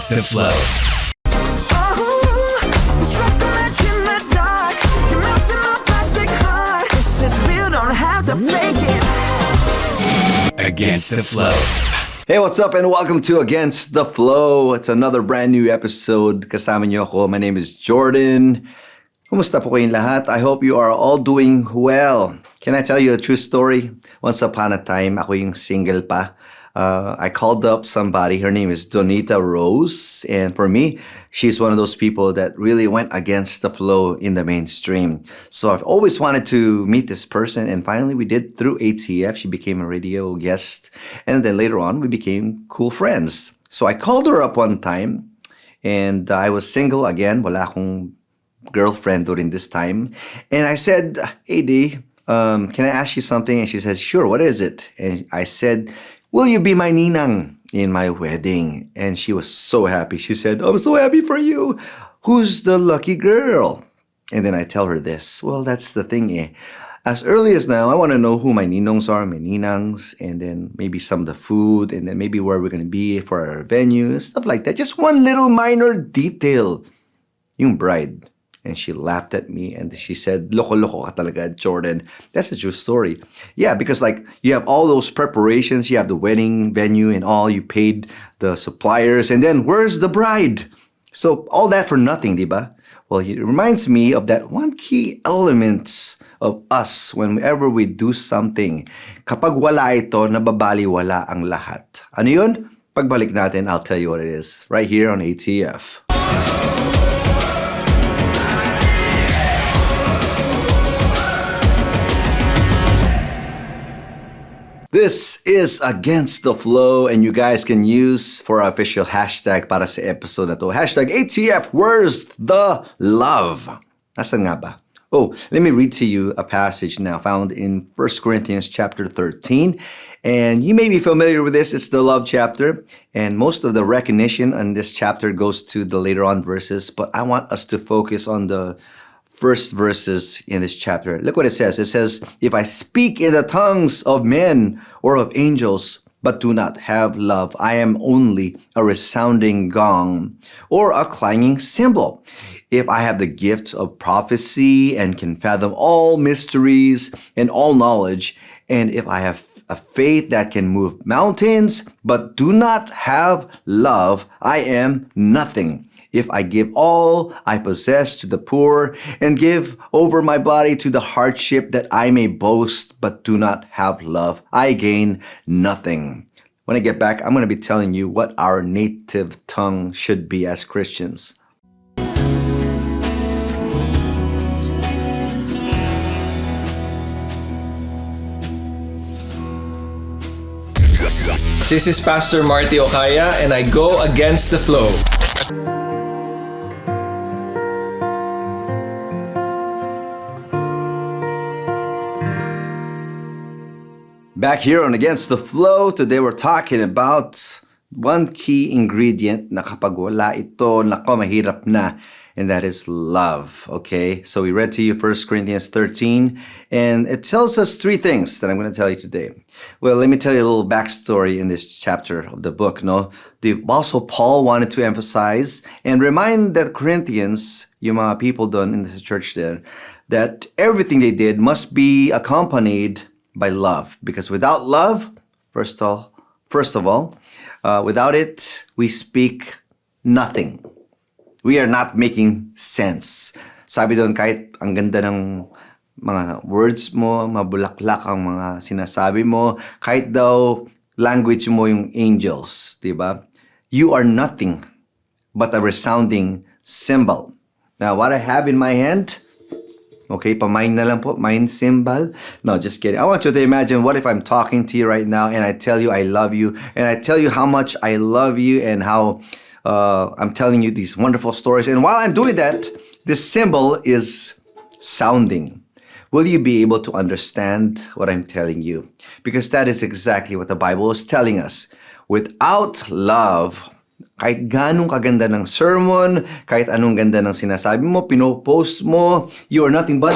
Against the Flow. Against the Flow. Hey, what's up and welcome to Against the Flow. It's another brand new episode. Kasama niyo ako. My name is Jordan. Kumusta po kayong lahat? I hope you are all doing well. Can I tell you a true story? Once upon a time, ako yung single pa. I called up somebody. Her name is Donita Rose. And for me, she's one of those people that really went against the flow in the mainstream. So I've always wanted to meet this person. And finally, we did through ATF. She became a radio guest. And then later on, we became cool friends. So I called her up one time. And I was single again. Wala akong girlfriend during this time. And I said, hey, D, can I ask you something? And she says, sure, what is it? And I said, will you be my ninang in my wedding? And she was so happy. She said, I'm so happy for you. Who's the lucky girl? And then I tell her this. Well, that's the thing, eh. As early as now, I want to know who my ninongs are, my ninangs, and then maybe some of the food, and then maybe where we're going to be for our venue, stuff like that. Just one little minor detail. Yung bride. And she laughed at me and she said, loko-loko ka talaga, Jordan. That's a true story. Yeah, because like you have all those preparations, you have the wedding venue and all, you paid the suppliers, and then where's the bride? So all that for nothing, diba? Well, it reminds me of that one key element of us whenever we do something. Kapag wala ito, nababaliwala ang lahat. Ano yun? Pagbalik natin, I'll tell you what it is. Right here on ATF. This is Against the Flow and you guys can use for our official hashtag para sa episode na to. Hashtag ATF, where's the love? Nasaan nga ba? Oh, let me read to you a passage now found in 1 Corinthians chapter 13. And you may be familiar with this. It's the love chapter. And most of the recognition on this chapter goes to the later on verses. But I want us to focus on the first verses in this chapter. Look what it says. It says, if I speak in the tongues of men or of angels, but do not have love, I am only a resounding gong or a clanging cymbal. If I have the gift of prophecy and can fathom all mysteries and all knowledge, and if I have a faith that can move mountains, but do not have love, I am nothing. If I give all I possess to the poor and give over my body to the hardship that I may boast but do not have love, I gain nothing. When I get back, I'm going to be telling you what our native tongue should be as Christians. This is Pastor Marty Okaya and I go against the flow. Back here on Against the Flow, today we're talking about one key ingredient na kapag wala ito, nako mahirap na, and that is love, okay? So we read to you 1 Corinthians 13, and it tells us three things that I'm going to tell you today. Well, let me tell you a little backstory in this chapter of the book, no? The Apostle Paul wanted to emphasize and remind the Corinthians, yung mga people doon in the church there, that everything they did must be accompanied by love, because without love, first of all, without it, we speak nothing. We are not making sense. Sabi doon, kahit ang ganda ng mga words mo, mabulaklak ang mga sinasabi mo, kahit daw language mo yung angels, diba? You are nothing but a resounding cymbal. Now, what I have in my hand, okay, pamain na lang po, main cymbal. No, just kidding. I want you to imagine, what if I'm talking to you right now and I tell you I love you, and I tell you how much I love you and how I'm telling you these wonderful stories. And while I'm doing that, this cymbal is sounding. Will you be able to understand what I'm telling you? Because that is exactly what the Bible is telling us. Without love, kahit ganong kaganda ng sermon, kahit anong ganda ng sinasabi mo, pinopost mo, you are nothing but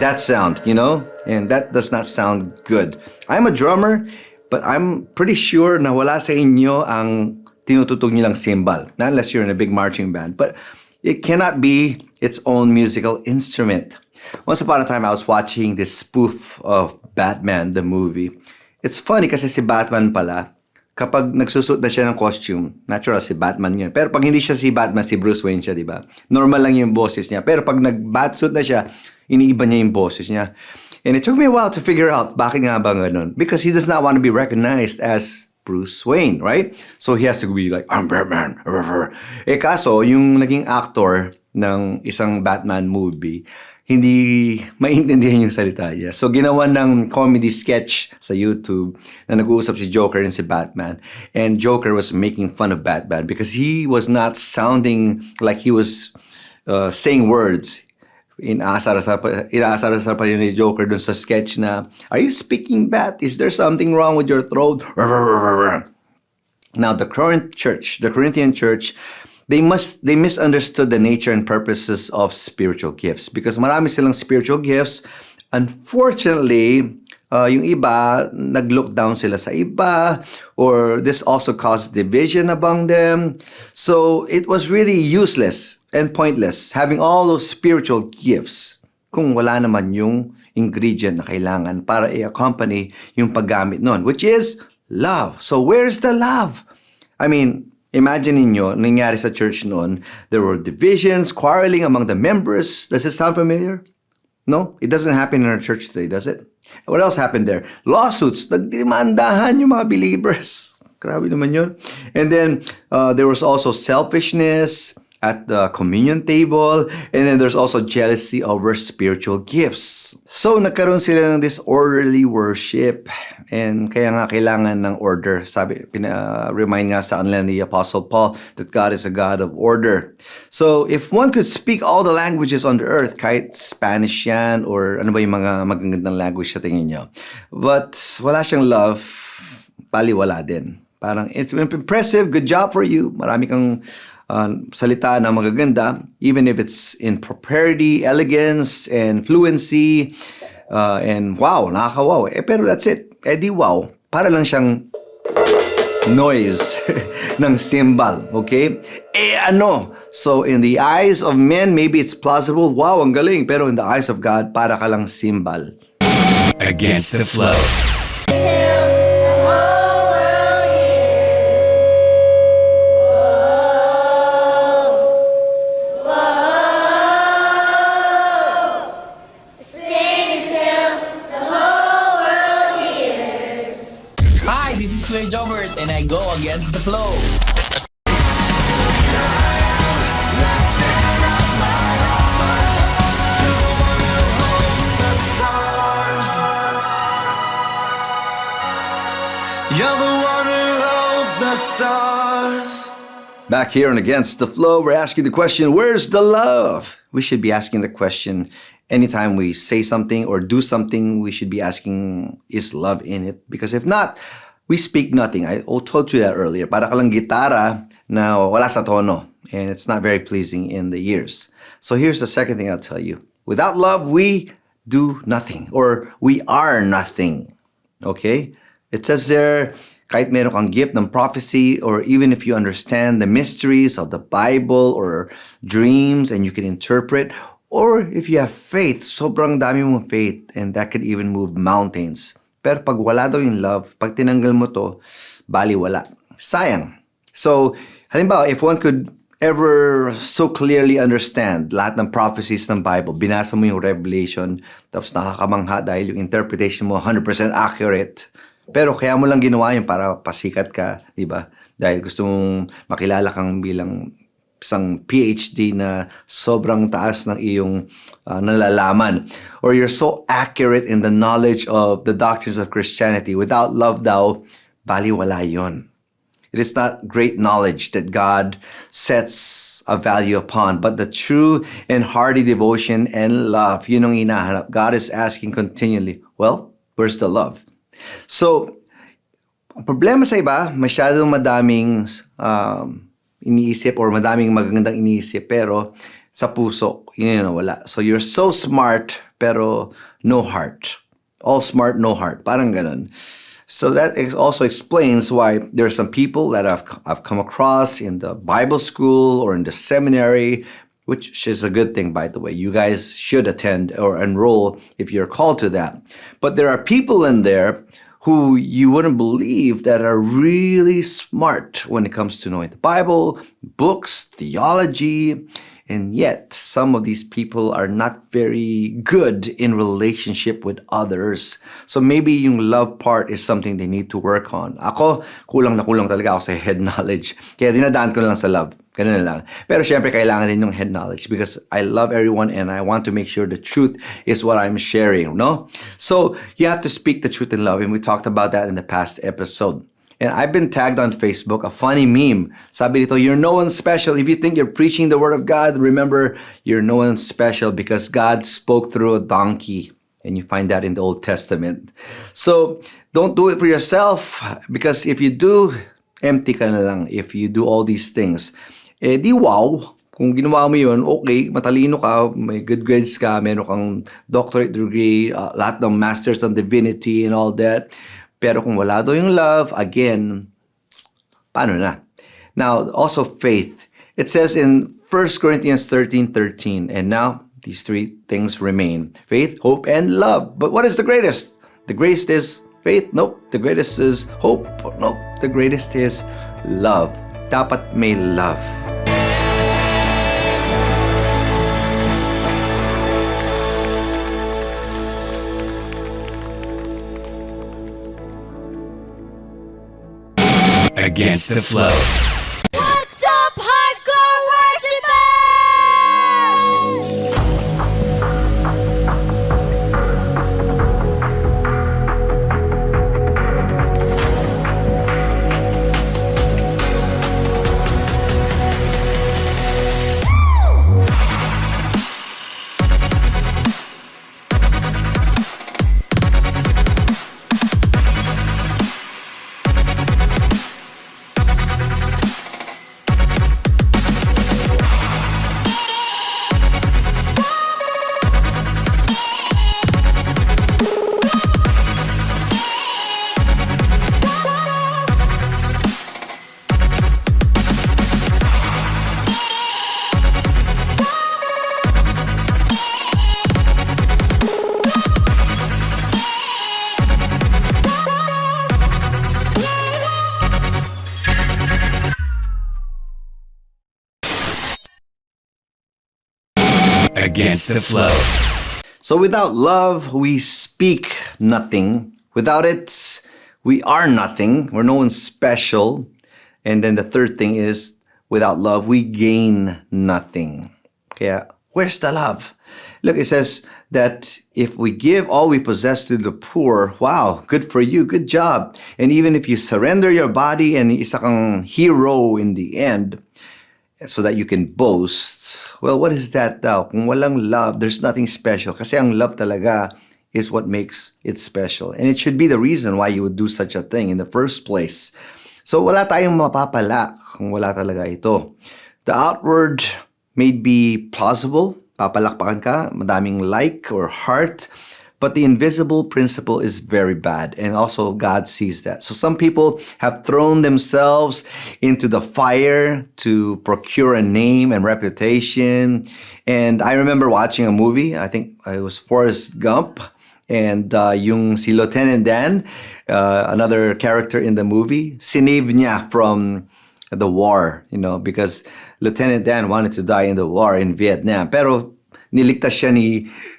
that sound, you know? And that does not sound good. I'm a drummer, But I'm pretty sure na wala sa inyo ang tinututog nilang cymbal. Not unless you're in a big marching band. But it cannot be its own musical instrument. Once upon a time, I was watching this spoof of Batman, the movie. It's funny kasi si Batman pala, kapag nagsusuot na siya ng costume, natural si Batman yun. Pero pag hindi siya si Batman, si Bruce Wayne siya, di ba? Normal lang yung boses niya. Pero pag nag-batsuit na siya, iniiba niya yung boses niya. And it took me a while to figure out bakit nga ba ganun. Because he does not want to be recognized as Bruce Wayne, right? So he has to be like, I'm Batman. Kaso, yung naging actor ng isang Batman movie, hindi maintindihan yung salita niya. So ginawa ng comedy sketch sa YouTube na nag-uusap si Joker and si Batman. And Joker was making fun of Batman because he was not sounding like he was saying words. Inaasar-asar pa yun ni Joker dun sa sketch na, are you speaking Bat? Is there something wrong with your throat? Now, the Corinthian church, they misunderstood the nature and purposes of spiritual gifts because marami silang spiritual gifts. Unfortunately, yung iba, nag-look down sila sa iba, or this also caused division among them. So it was really useless and pointless having all those spiritual gifts kung wala naman yung ingredient na kailangan para i-accompany yung paggamit nun, which is love. So where's the love? I mean, imagine ninyo, nangyari sa church noon, there were divisions, quarreling among the members. Does it sound familiar? No? It doesn't happen in our church today, does it? What else happened there? Lawsuits. Nagdemandahan yung mga believers. Grabe naman yun. And then, there was also selfishness at the communion table. And then there's also jealousy over spiritual gifts. So, nagkaroon sila ng disorderly worship. And kaya nga kailangan ng order. Sabi, remind nga sa kanila ni Apostle Paul that God is a God of order. So, if one could speak all the languages on the earth, kahit Spanish yan, or ano ba yung mga magagandang language sa tingin nyo. But, wala siyang love, baliwala din. Parang, it's impressive, good job for you. Marami kang salita na magaganda, even if it's in propriety, elegance, and fluency, and wow, nakaka-wow. Pero that's it. Di wow. Para lang siyang noise ng cymbal, okay? Ano? So, in the eyes of men, maybe it's plausible. Wow, ang galing. Pero in the eyes of God, para ka lang cymbal. Against the flow. Hi, this is Clay Jovers and I go against the flow. You're the one who holds the stars. Back here and Against the Flow, we're asking the question, where's the love? We should be asking the question anytime we say something or do something, we should be asking, is love in it? Because if not, we speak nothing. I told you that earlier. Para ka lang gitara na wala sa tono. And it's not very pleasing in the ears. So here's the second thing I'll tell you. Without love, we do nothing. Or we are nothing. Okay? It says there, kahit meron kang gift ng prophecy, or even if you understand the mysteries of the Bible or dreams and you can interpret, or if you have faith, sobrang dami mong faith, and that could even move mountains. Pero pag wala daw yung love, pag tinanggal mo to, bali wala. Sayang. So, halimbawa, if one could ever so clearly understand lahat ng prophecies ng Bible, binasa mo yung Revelation, tapos nakakamangha dahil yung interpretation mo 100% accurate. Pero kaya mo lang ginawa yun para pasikat ka, di ba? Dahil gusto mong makilala kang bilang isang PhD na sobrang taas ng iyong nalalaman. Or you're so accurate in the knowledge of the doctrines of Christianity. Without love daw, baliwala yun. It is not great knowledge that God sets a value upon, but the true and hearty devotion and love. Yun ang hinahanap. God is asking continually, well, where's the love? So, ang problema sa iba, masyadong madaming iniisip or madaming magagandang iniisip, pero sa puso, yun yung nawala. So, you're so smart, pero no heart. All smart, no heart. Parang ganun. So that also explains why there are some people that I've come across in the Bible school or in the seminary, which is a good thing, by the way. You guys should attend or enroll if you're called to that. But there are people in there who you wouldn't believe that are really smart when it comes to knowing the Bible, books, theology, and yet some of these people are not very good in relationship with others. So maybe yung love part is something they need to work on. Ako, kulang na kulang talaga ako sa head knowledge. Kaya dinadaan ko na lang sa love. Ganun na lang. Pero syempre, kailangan din yung head knowledge because I love everyone and I want to make sure the truth is what I'm sharing, no? So, you have to speak the truth in love, and we talked about that in the past episode. And I've been tagged on Facebook, a funny meme. Sabi dito, you're no one special. If you think you're preaching the word of God, remember, you're no one special because God spoke through a donkey. And you find that in the Old Testament. So, don't do it for yourself because if you do, empty ka na lang if you do all these things. Eh di wow, kung ginawa mo yun, okay, matalino ka, may good grades ka, meron kang doctorate degree, lahat ng masters on divinity and all that. Pero kung wala daw yung love, again, paano na? Now, also faith. It says in 1 Corinthians 13:13, and now these three things remain: faith, hope, and love. But what is the greatest? The greatest is faith? Nope. The greatest is hope? Nope. The greatest is love. Dapat may love. Against the flow. What's up, hardcore worshippers? Against the flow. So without love, we speak nothing. Without it, we are nothing. We're no one special. And then the third thing is, without love, we gain nothing. Kaya, where's the love? Look, it says that if we give all we possess to the poor, wow, good for you, good job. And even if you surrender your body and isa kang hero in the end, so that you can boast, well, what is that daw? Kung walang love, there's nothing special. Kasi ang love talaga is what makes it special. And it should be the reason why you would do such a thing in the first place. So wala tayong mapapala kung wala talaga ito. The outward may be plausible, papalakpakan ka, madaming like or heart, but the invisible principle is very bad. And also God sees that. So some people have thrown themselves into the fire to procure a name and reputation. And I remember watching a movie, I think it was Forrest Gump, and yung si Lieutenant Dan, another character in the movie, sinave niya from the war, because Lieutenant Dan wanted to die in the war in Vietnam. Pero niligtas siya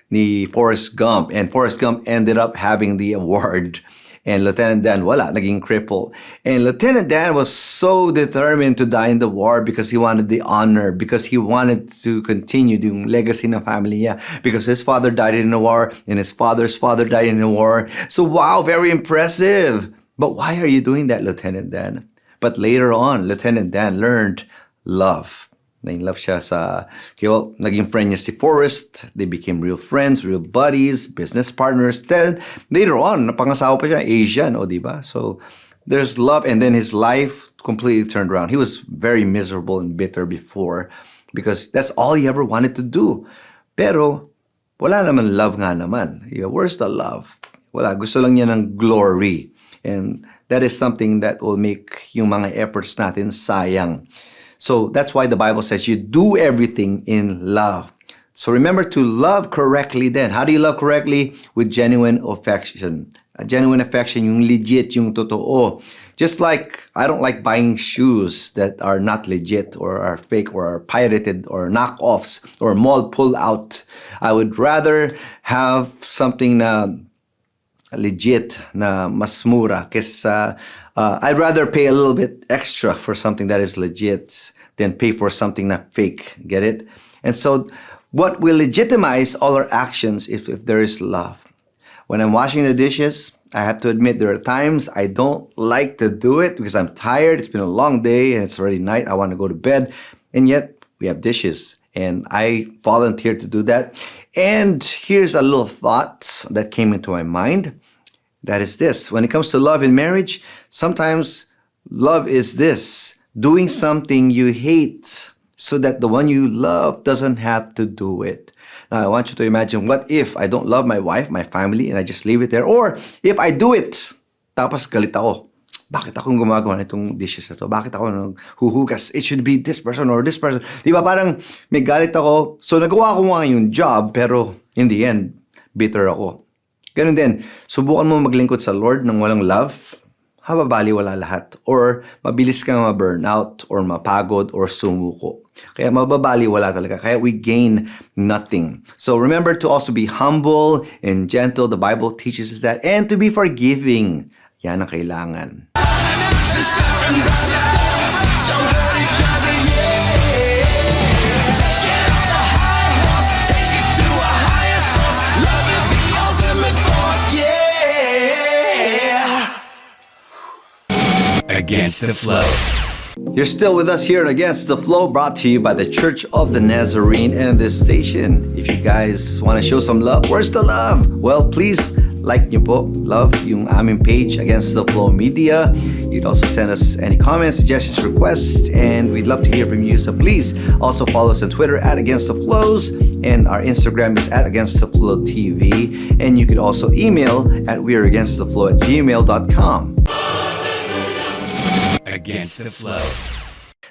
ni Forrest Gump, and Forrest Gump ended up having the award, and Lieutenant Dan wala, naging cripple. And Lieutenant Dan was so determined to die in the war because he wanted the honor, because he wanted to continue yung legacy ng family niya, because his father died in the war and his father's father died in the war. So wow, very impressive. But why are you doing that, Lieutenant Dan? But later on, Lieutenant Dan learned love. Na-in-love siya well, naging friend niya si Forrest. They became real friends, real buddies, business partners. Then, later on, napangasawa pa siya, Asian, diba? So, there's love, and then his life completely turned around. He was very miserable and bitter before because that's all he ever wanted to do. Pero, wala naman love nga naman. Where's the love? Wala, gusto lang niya ng glory. And that is something that will make yung mga efforts natin sayang. So that's why the Bible says you do everything in love. So remember to love correctly then. How do you love correctly? With genuine affection. A genuine affection, yung legit, yung totoo. Just like I don't like buying shoes that are not legit or are fake or are pirated or knockoffs or mall pull out. I would rather have something na legit, na mas mura. Kesa I'd rather pay a little bit extra for something that is legit than pay for something not fake. Get it? And so what will legitimize all our actions if there is love? When I'm washing the dishes, I have to admit there are times I don't like to do it because I'm tired. It's been a long day and it's already night. I want to go to bed. And yet we have dishes and I volunteered to do that. And here's a little thought that came into my mind. That is this. When it comes to love in marriage, sometimes love is this. Doing something you hate so that the one you love doesn't have to do it. Now, I want you to imagine, what if I don't love my wife, my family, and I just leave it there? Or if I do it, tapos galit ako. Bakit akong gumagawa nitong dishes na to? Bakit ako naghuhugas? It should be this person or this person. Di ba parang may galit ako. So nagawa ko nga yung job, pero in the end, bitter ako. Ganun din, subukan mo maglingkod sa Lord ng walang love, hababaliwala lahat. Or mabilis kang ma-burnout or mapagod or sumuko. Kaya mababaliwala talaga. Kaya we gain nothing. So remember to also be humble and gentle. The Bible teaches us that. And to be forgiving. Yan ang kailangan. Against the Flow. You're still with us here at Against the Flow, brought to you by the Church of the Nazarene and this station. If you guys want to show some love, where's the love? Well, please like nyo po, love yung aming page, Against the Flow Media. You'd also send us any comments, suggestions, requests, and we'd love to hear from you. So please also follow us on Twitter at Against the Flows, and our Instagram is at Against the Flow TV. And you could also email at weareagainsttheflow@gmail.com. Against the Flow.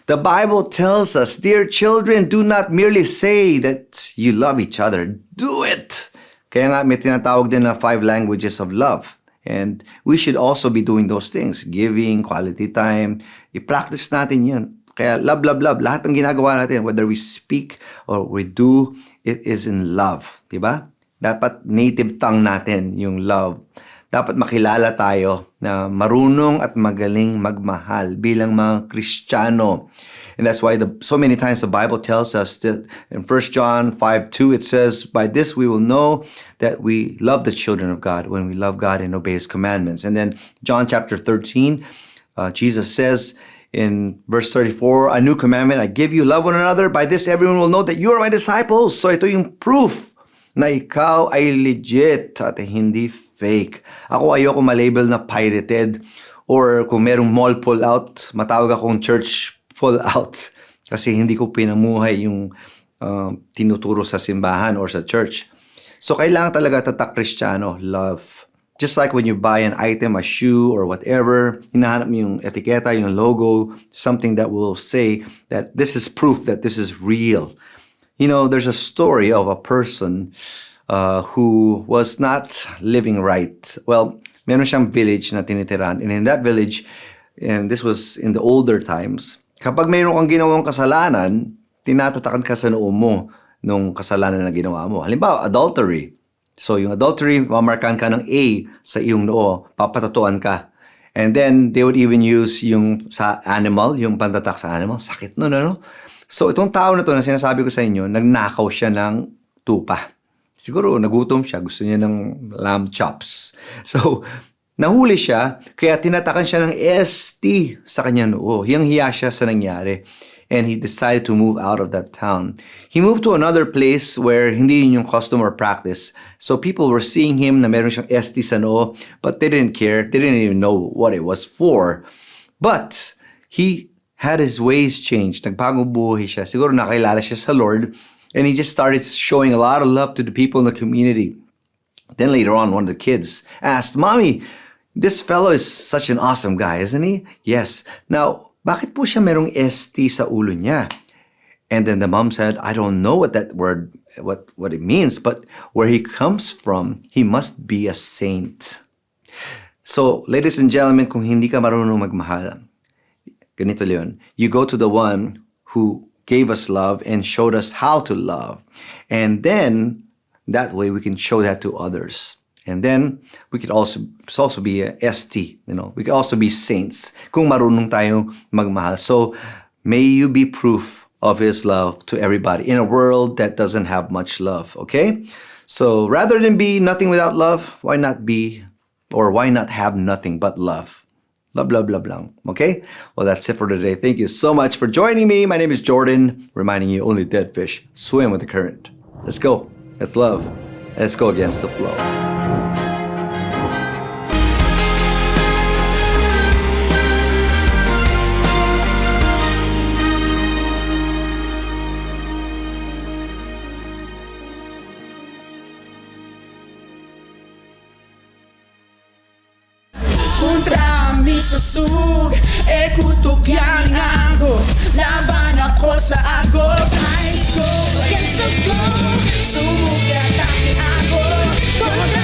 The Bible tells us, dear children, do not merely say that you love each other. Do it! Kaya nga may tinatawag din na 5 languages of love. And we should also be doing those things. Giving, quality time. I-practice natin yun. Kaya love, love, love. Lahat ng ginagawa natin, whether we speak or we do, it is in love. Diba? Dapat native tongue natin yung love. Dapat makilala tayo na marunong at magaling magmahal bilang mga Kristiyano. And that's why so many times the Bible tells us that in 1 John 5:2 it says, by this we will know that we love the children of God when we love God and obey His commandments. And then John chapter 13, Jesus says in verse 34, a new commandment I give you, love one another. By this everyone will know that you are my disciples. So ito yung proof na ikaw ay legit at hindi fake. Ako ayoko malabel na pirated or kung merong mall pull out, matawag akong church pull out kasi hindi ko pinamuhay yung tinuturo sa simbahan or sa church. So kailangan talaga tatak Kristiyano, love. Just like when you buy an item, a shoe or whatever, hinahanap mo yung etiketa, yung logo, something that will say that this is proof that this is real. You know, there's a story of a person who was not living right. Well, meron siyang village na tinitiran. And in that village, and this was in the older times, kapag mayroon kang ginawang kasalanan, tinatatakan ka sa noo mo nung kasalanan na ginawa mo. Halimbawa, adultery. So, yung adultery, mamarkan ka ng A sa iyong noo, papatatuan ka. And then, they would even use yung sa animal, yung pantatak sa animal. Sakit nun, ano? So, itong tao na to na sinasabi ko sa inyo, nagnakaw siya ng tupa. Siguro, nagutom siya. Gusto niya ng lamb chops. So, nahuli siya, kaya tinatakan siya ng ST sa kanyang noo. Hiyang-hiya siya sa nangyari. And he decided to move out of that town. He moved to another place where hindi yun yung custom or practice. So people were seeing him na meron siyang ST sa noo, but they didn't care. They didn't even know what it was for. But he had his ways changed. Nagbagong buhay siya. Siguro nakilala siya sa Lord. And he just started showing a lot of love to the people in the community. Then later on, one of the kids asked, Mommy, This fellow is such an awesome guy, isn't he? Yes. Now, bakit po siya merong ST sa ulo niya? And then the mom said, I don't know what that word, what it means, but where he comes from, he must be a saint. So, ladies and gentlemen, kung hindi ka marunong magmahal, ganito yun. You go to the one who gave us love and showed us how to love. And then, that way we can show that to others. And then, we could also be a ST, we could also be saints kung marunong tayo magmahal. So, may you be proof of His love to everybody in a world that doesn't have much love, okay? So, rather than be nothing without love, why not have nothing but love? Love, love, love lang, okay? Well, that's it for today. Thank you so much for joining me. My name is Jordan, reminding you only dead fish swim with the current. Let's go. Let's love. Let's go against the flow. Kontra mi sa sug, kutok yan agos. Laban ako sa agos. I go Against the flow. sumugrat ang agos. Kontra